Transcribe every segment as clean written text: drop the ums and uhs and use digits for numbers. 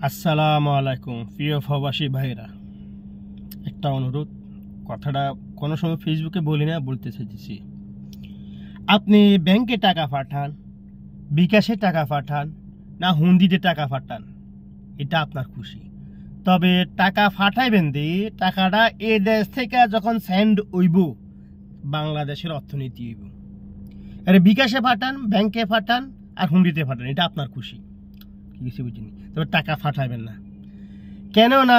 আসসালামু আলাইকুম প্রিয় প্রবাসী ভাইরা, একটা অনুরোধ, কথাটা কোনো সময় ফেসবুকে বলি না, বলতে চাইতেছি। আপনি ব্যাংকে টাকা পাঠান, বিকাশে টাকা পাঠান, না হুন্ডিতে টাকা পাঠান, এটা আপনার খুশি। তবে টাকা পাঠাইবেন দিয়ে টাকাটা এ দেশ থেকে যখন সেন্ড হইব বাংলাদেশের অর্থনীতি হইব। আরে বিকাশে পাঠান, ব্যাংকে পাঠান আর হুন্ডিতে পাঠান, এটা আপনার খুশি, কিছু বুঝিনি। তবে টাকা পাঠাবেন না। কেননা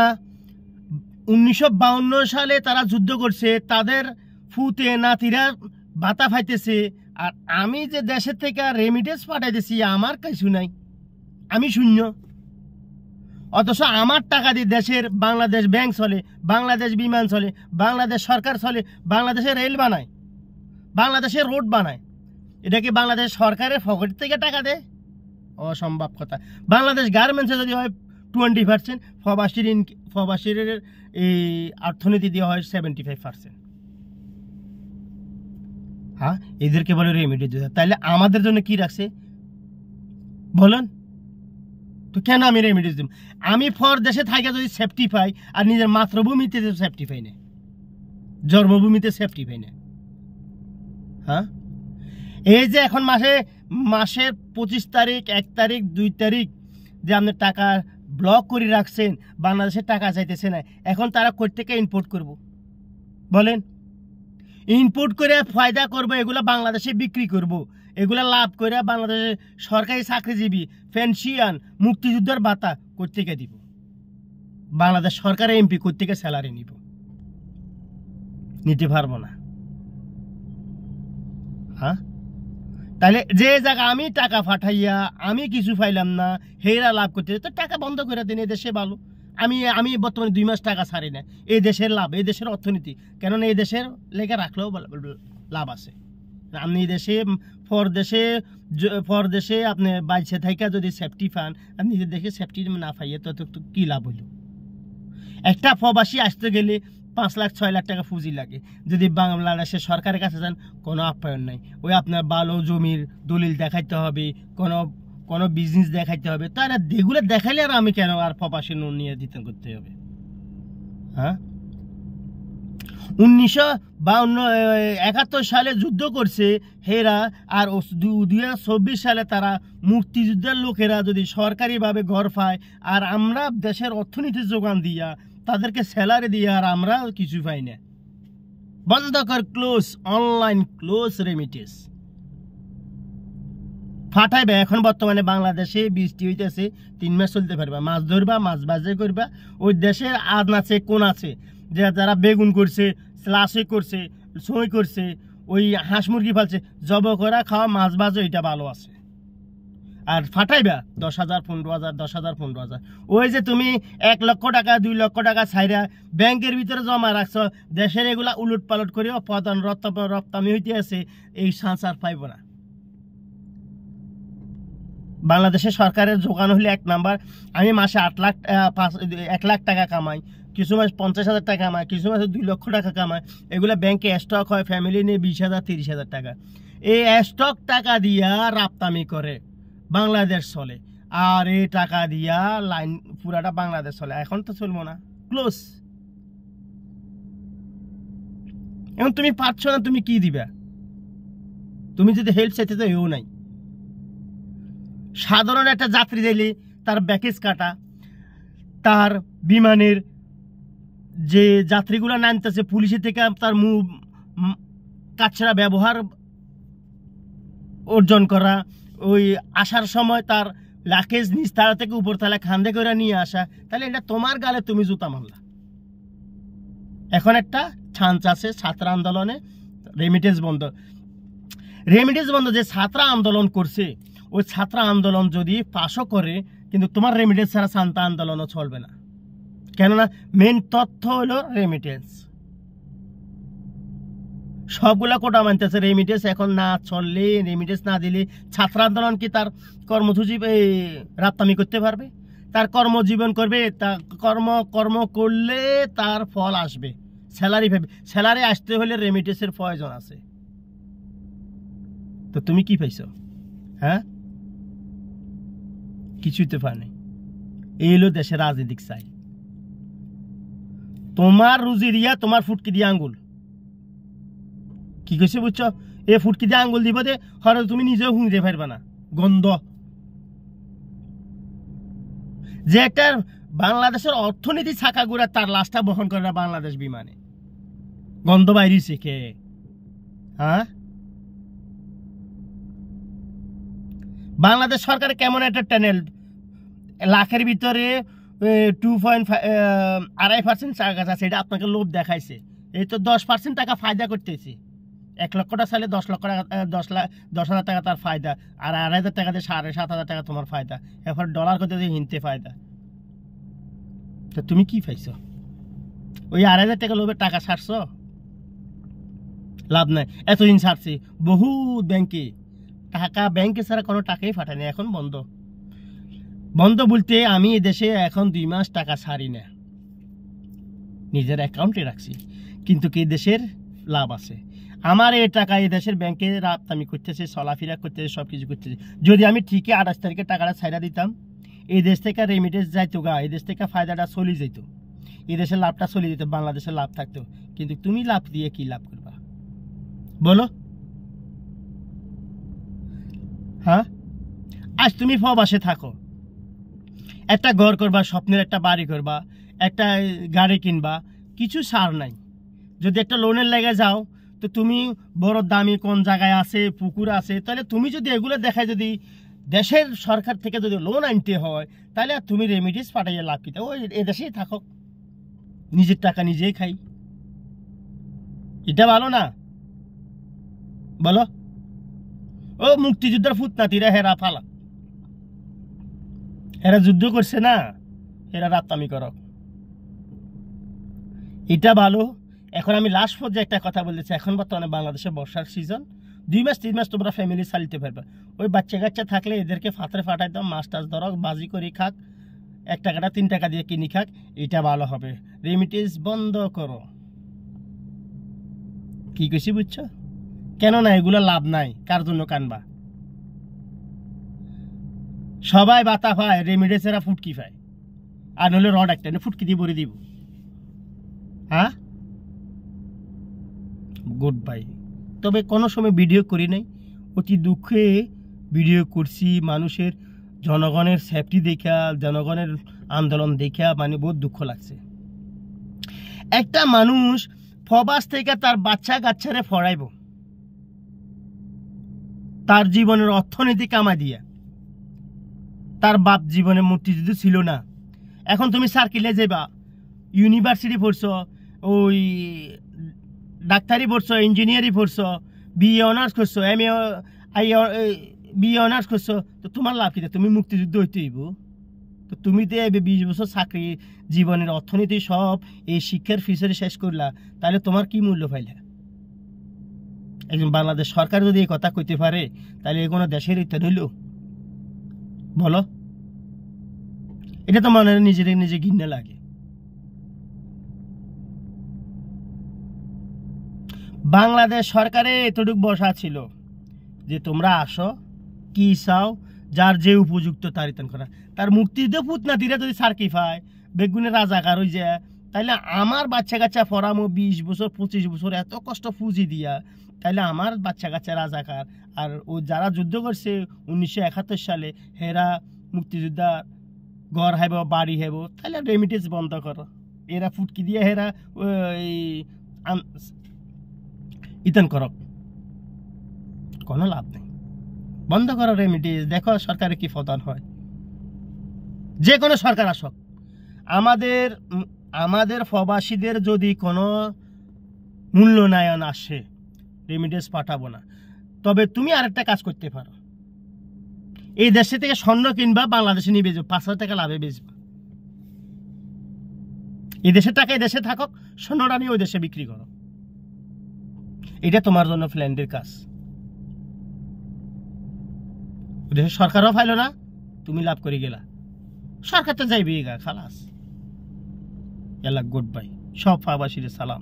1952 সালে তারা যুদ্ধ করছে, তাদের ফুতে নাতিরা ভাতা পাইতেছে, আর আমি যে দেশের থেকে রেমিটেন্স পাঠাইতেছি আমার কিছু নাই, আমি শূন্য। অথচ আমার টাকা দিয়ে দেশের বাংলাদেশ ব্যাংক চলে, বাংলাদেশ বিমান চলে, বাংলাদেশ সরকার চলে, বাংলাদেশের রেল বানায়, বাংলাদেশের রোড বানায়। এটা কি বাংলাদেশ সরকারের পকেট থেকে টাকা দেয়? অসম্ভব কথা। বাংলাদেশ গার্মেন্টসে যদি হয় 20%, প্রবাসীর এই অর্থনীতি দেওয়া হয় 75%। হ্যাঁ, এদেরকে বলে রেমিটেন্স দিতে। তাহলে আমাদের জন্য কি রাখছে বলেন তো? কেন আমি রেমিটেন্স দিব? আমি দেশে থাকা যদি সেফটি পাই, আর নিজের মাতৃভূমিতে সেফটি পাই না, জন্মভূমিতে সেফটি পাই না। হ্যাঁ, এই যে এখন মাসের 25 তারিখ, 1 তারিখ, 2 তারিখ যে আপনি টাকা ব্লক করে রাখছেন, বাংলাদেশের টাকা চাইতেছে না, এখন তারা কই থেকে ইম্পোর্ট করব বলেন? ইম্পোর্ট করে ফায়দা করবো, এগুলা বাংলাদেশে বিক্রি করব, এগুলা লাভ করে বাংলাদেশের সরকারি চাকরিজীবী, পেনশন, মুক্তিযুদ্ধের ভাতা কই থেকে দিব? বাংলাদেশ সরকারের এমপি কই থেকে স্যালারি নিব? নিতে পারবো না। হ্যাঁ, তাহলে যে জায়গা আমি টাকা পাঠাইয়া আমি কিছু পাইলাম না, হেরা লাভ করতে, তো টাকা বন্ধ করে দেন, এই দেশে ভালো। আমি বর্তমানে 2 মাস টাকা ছাড়ি না, এই দেশের লাভ, এই দেশের অর্থনীতি। কেননা এই দেশের লেগে রাখলেও লাভ আছে। আপনি এই দেশে পরদেশে আপনি বাইছে থাইকা যদি সেফটি পান, আপনি নিজের দেশে সেফটি না পাইয়ে তো কি লাভ হইল? একটা প্রবাসী আসতে গেলে 5 লাখ 6 লাখ টাকা পুঁজি লাগে। যদি বাংলাদেশের সরকারের কাছে যান, কোনো আপ্যায়ন নাই। ওই আপনার ভালো জমির দলিল দেখাইতে হবে, কোনো বিজনেস দেখাইতে হবে। তারা এগুলো দেখাইলে আর আমি কেন আর প্রবাসী লোন নিয়ে দিতে করতে হবে? হ্যাঁ, 1971 সালে যুদ্ধ করছে হেরা, আর 2024 সালে তারা মুক্তিযুদ্ধের লোকেরা যদি সরকারিভাবে ঘর পায়, আর আমরা দেশের অর্থনীতির যোগান দিয়া, তাদেরকে স্যালারি দিয়া, আর আমরা কিছু পাই না। বন্ধ কর, ক্লোজ, অনলাইন ক্লোজ রেমিটেন্স ফাটাইবে। এখন বর্তমানে বাংলাদেশে বৃষ্টি হইতেছে, 3 মাস চলতে পারবা, মাছ ধরবা, মাছ বাজার করবা। ওই দেশের আদ আছে কোন আছে যে যারা বেগুন করছে, লাশে করছে, সই করছে, ওই হাঁস মুরগি ফালছে, জব করা খাওয়া, মাছ বাজো, এটা ভালো আছে। আর ফাটাইবা 10,000, 15,000, 10,000, 15,000। ওই যে তুমি 1 লক্ষ টাকা, 2 লক্ষ টাকা ছাইরা ব্যাংকের ভিতরে জমা রাখছো, দেশের এগুলা উলট পালট করে প্রধান রপ্তানি হইতে আছে, এই সাঁচার পাইব না। বাংলাদেশের সরকারের যোগান হলে 1 নাম্বার। আমি মাসে 1 লাখ টাকা কামাই, কিছু মাস 50,000 টাকা কামাই, কিছু মাসে 2 লক্ষ টাকা কামাই। এগুলো ব্যাংকে স্টক হয়, ফ্যামিলি নিয়ে 20,000, 30,000 টাকা। এই স্টক টাকা দিয়া রাপ্তামি করে বাংলাদেশ চলে, আর এই টাকা দিয়া লাইন পুরাটা বাংলাদেশ চলে। এখন তো চলবো না, ক্লোজ। এখন তুমি পারছো না, তুমি কি দিবা? তুমি যদি হেল্প চাইতে তো এও নাই। সাধারণ একটা যাত্রী যাইলে তার ব্যাগেজ কাটা, তার বিমানের যে যাত্রীগুলো নামতেছে পুলিশের থেকে তার কাছড়া ব্যবহার অর্জন করা, ওই আসার সময় তার লাকেজ নিচ তারা থেকে উপর তালা খান্দে করে নিয়ে আসা, তাহলে এটা তোমার গালে তুমি জুতা মারলা। এখন একটা চান্স আছে ছাত্র আন্দোলনে, রেমিটেন্স বন্ধ। রেমিটেন্স বন্ধ যে ছাত্র আন্দোলন করছে, ওই ছাত্র আন্দোলন যদি পাশও করে, কিন্তু তোমার রেমিটেন্স ছাড়া ছাত্র আন্দোলনও চলবে না। কেননা মেন তথ্য হলো রেমিটেন্স। সবগুলা কোটা মানতেছে, রেমিটেন্স এখন না চললে, রেমিটেন্স না দিলে ছাত্র আন্দোলন কি তার কর্মসূচি রাপ্তামি করতে পারবে? তার কর্মজীবন করবে, তা কর্ম করলে তার ফল আসবে, স্যালারি পাবে। স্যালারি আসতে হলে রেমিটেন্সের প্রয়োজন আছে। তো তুমি কি পাইছো? হ্যাঁ, কিছুই তো পানি। এই হলো দেশের রাজনীতিক চাই। তোমার রুজি দিয়া তোমার ফুটকি দিয়ে আঙ্গুল কি কইছে বুঝছো? এ ফুটকি দিয়ে আঙ্গুল দিব দে হরে তুমি নিজেও হুঁড়ে পারবে না। গন্ধ যে একটা বাংলাদেশের অর্থনীতি ছাকা গুড়া তার লাশটা বহন করে না বাংলাদেশ বিমানে। গন্ধ বাইরেছে কে? হ্যাঁ, বাংলাদেশ সরকার কেমন একটা টানেল লাখের ভিতরে 2.5% টাকা আছে, এটা আপনাকে লোভ দেখাইছে। এই তো 10% টাকা ফায়দা করতেছে। 1 লক্ষটা চাইলে 10 লক্ষ টাকা 10,000 টাকা তার ফায়দা, আর 2,500 টাকা দিয়ে 7,500 টাকা তোমার ফায়দা। এরপর ডলার করতে হিনতে ফায়দা। তো তুমি কি পাইছো? ওই 2,500 টাকা লোভের টাকা ছাড়ছ, লাভ নাই। এতদিন ছাড়ছি বহু ব্যাংকে টাকা, ব্যাংকে ছাড়া কোনো টাকাই ফাটায়নি, এখন বন্ধ। বন্ধ বলতে আমি এদেশে এখন 2 মাস টাকা ছাড়ি না, নিজের অ্যাকাউন্টে রাখছি। কিন্তু কি দেশের লাভ আছে? আমার এই টাকা এই দেশের ব্যাংকে আমি করতেছি, চলাফেরা করতেছি, সব কিছু করতেছি। যদি আমি ঠিকই 28 তারিখে টাকাটা ছাইড়া দিতাম, এই দেশ থেকে রেমিটেন্স যাইতো গা, এই দেশ থেকে ফায়দাটা চলে যেত, এই দেশের লাভটা চলে যেত, বাংলাদেশের লাভ থাকতো। কিন্তু তুমি লাভ দিয়ে কি লাভ করবা বলো? হ্যাঁ, আজ তুমি প্রবাসে থাকো, একটা ঘর করবা, স্বপ্নের একটা বাড়ি করবা, একটা গাড়ি কিনবা, কিছু সার নাই। যদি একটা লোনের লেগে যাও, তো তুমি বড় দামি কোন জায়গায় আছে, পুকুর আছে, তাহলে তুমি যদি এগুলো দেখায়, যদি দেশের সরকার থেকে যদি লোন আনতে হয়, তাহলে তুমি রেমিডিস পাঠাইয়া লাভ কিতে? ওই এদেশেই থাকো, নিজের টাকা নিজেই খাই, এটা ভালো না বলো? ও মুক্তিযুদ্ধের ফুটনাতিরা হেরা ফালা, এরা যুদ্ধ করছে না, এরা রাতামি করো, এটা ভালো। এখন আমি লাস্ট পর্যায়ে একটা কথা বলতেছি, এখন বর্তমানে বাংলাদেশে বর্ষার সিজন, 2 মাস 3 মাস তোমরা ফ্যামিলি চালিতে পারবে। ওই বাচ্চা কাচ্চা থাকলে এদেরকে ফাতরে ফাটাই দাও, মাছ টাছ ধরো, বাজি করে খাক, 1 টাকাটা 3 টাকা দিয়ে কিনি খাক, এটা ভালো হবে। রেমিটেন্স বন্ধ করো। কি কইছি বুঝছো? কেন না, এগুলো লাভ নাই, কার জন্য কানবা? সবাই বাতা পায়, রেমিটেন্সেরা ফুটকি পায়, আর নইলে রড একটা ফুটকি দিয়ে ভরে দিব। হ্যাঁ, গুড বাই। তবে কোনো সময় ভিডিও করি নাই, অতি দুঃখে ভিডিও করছি, মানুষের জনগণের সেফটি দেখা, জনগণের আন্দোলন দেখা মানে বহুত দুঃখ লাগছে। একটা মানুষ প্রবাস থেকে তার বাচ্চা কাচ্চারে পড়াইব, তার জীবনের অর্থনীতি কামা দিয়া, তার বাপ জীবনে মুক্তিযুদ্ধ ছিল না। এখন তুমি সার্কিলে যাবা, ইউনিভার্সিটি পড়ছো, ওই ডাক্তারি পড়ছো, ইঞ্জিনিয়ারিং পড়ছো, বিএ অনার্স করছো, MA বিএ অনার্স করছো, তো তোমার লাভ কি? তুমি মুক্তিযুদ্ধ হইতে হইব, তো তুমি তো 20 বছর চাকরি, জীবনের অর্থনীতি সব এই শিক্ষার ফিসে শেষ করলা, তাহলে তোমার কি মূল্য পাইলা? একজন বাংলাদেশ সরকার যদি এই কথা কইতে পারে, তাহলে এ কোনো দেশের ইত্যাদি হইল বলো? এটা তো মনে নিজের নিজে ঘৃণা লাগে। বাংলাদেশ সরকারে এতটুকু বসা ছিল যে তোমরা আসো, কি চাও, যার যে উপযুক্ত তারিতান করা। তার মুক্তিযুদ্ধ পুতনাতিরা যদি সার্কি পায়, বেগুনের রাজাকার হয়ে যায়, তাহলে আমার বাচ্চা কাচ্চা পড়ামো 20 বছর 25 বছর এত কষ্ট পুঁজি দিয়া, তাহলে আমার বাচ্চা কাচ্চা রাজাকার। আর ও যারা যুদ্ধ করছে 1971 সালে, হেরা মুক্তিযোদ্ধা ঘর হাইব, বাড়ি হাইব, তাহলে রেমিটেন্স বন্ধ করো। এরা ফুটকি দিয়ে হেরা ইতন করক, কোনো লাভ নেই, বন্ধ করো রেমিটেন্স। দেখো সরকারে কি প্রদান হয়, যে কোনো সরকার আসক। আমাদের প্রবাসীদের যদি কোনো মূল্যনায়ন আসে, রেমিটেন্স পাঠাবো না। তবে তুমি আরেকটা কাজ করতে পারো, এই দেশে থেকে স্বর্ণ কিনবা, বাংলাদেশে নিয়ে বেচবো, 5,000 টাকা লাভে বেচবা। এই দেশের টাকা এই দেশে থাকক, স্বর্ণটা নিয়ে ওই দেশে বিক্রি করো। এটা তোমার জন্য ফ্ল্যান্ডের কাজ। ওই দেশের সরকারও ফাইল না, তুমি লাভ করে গেলা, সরকার তো যাইবে গা, খালাস। এলা গুড বাই, সব প্রবাসীদের সালাম।